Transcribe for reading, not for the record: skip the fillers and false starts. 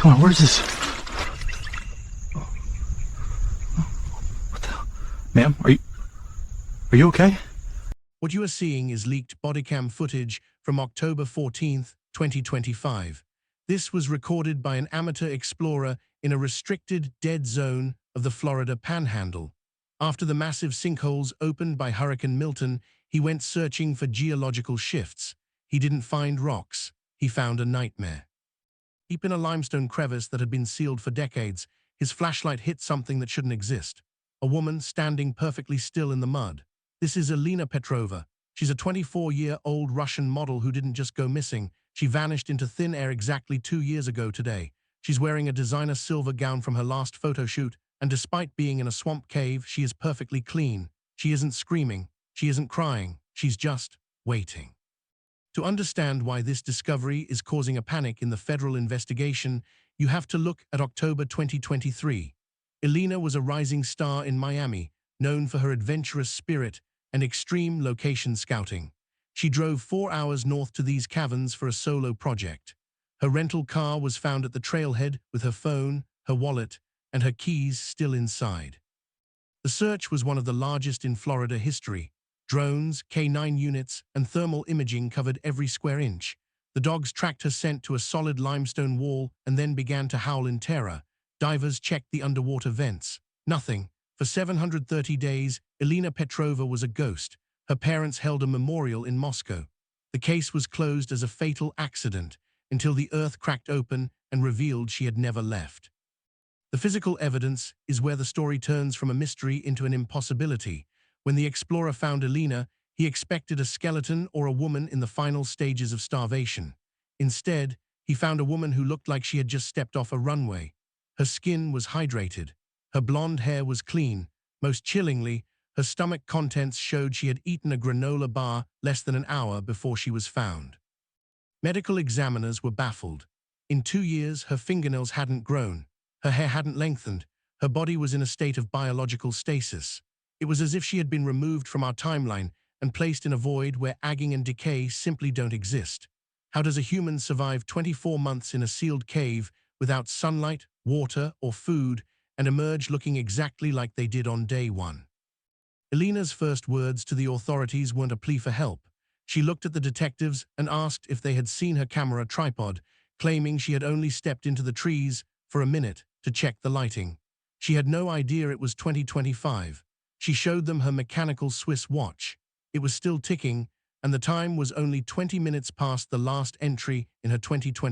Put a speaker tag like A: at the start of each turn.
A: Come on, where's this? What the hell? Ma'am, are you okay?
B: What you are seeing is leaked bodycam footage from October 14th, 2025. This was recorded by an amateur explorer in a restricted dead zone of the Florida Panhandle. After the massive sinkholes opened by Hurricane Milton, he went searching for geological shifts. He didn't find rocks. He found a nightmare. Deep in a limestone crevice that had been sealed for decades, his flashlight hit something that shouldn't exist. A woman standing perfectly still in the mud. This is Elena Petrova. She's a 24-year-old Russian model who didn't just go missing. She vanished into thin air exactly 2 years ago today. She's wearing a designer silver gown from her last photo shoot, and despite being in a swamp cave, she is perfectly clean. She isn't screaming. She isn't crying. She's just waiting. To understand why this discovery is causing a panic in the federal investigation, you have to look at October 2023. Elena was a rising star in Miami, known for her adventurous spirit and extreme location scouting. She drove 4 hours north to these caverns for a solo project. Her rental car was found at the trailhead with her phone, her wallet, and her keys still inside. The search was one of the largest in Florida history. Drones, K9 units, and thermal imaging covered every square inch. The dogs tracked her scent to a solid limestone wall and then began to howl in terror. Divers checked the underwater vents. Nothing. For 730 days, Elena Petrova was a ghost. Her parents held a memorial in Moscow. The case was closed as a fatal accident until the earth cracked open and revealed she had never left. The physical evidence is where the story turns from a mystery into an impossibility. When the explorer found Elena, he expected a skeleton or a woman in the final stages of starvation. Instead, he found a woman who looked like she had just stepped off a runway. Her skin was hydrated. Her blonde hair was clean. Most chillingly, her stomach contents showed she had eaten a granola bar less than an hour before she was found. Medical examiners were baffled. In 2 years, her fingernails hadn't grown. Her hair hadn't lengthened. Her body was in a state of biological stasis. It was as if she had been removed from our timeline and placed in a void where aging and decay simply don't exist. How does a human survive 24 months in a sealed cave without sunlight, water, or food and emerge looking exactly like they did on day one? Elena's first words to the authorities weren't a plea for help. She looked at the detectives and asked if they had seen her camera tripod, claiming she had only stepped into the trees for a minute to check the lighting. She had no idea it was 2025. She showed them her mechanical Swiss watch. It was still ticking, and the time was only 20 minutes past the last entry in her 2020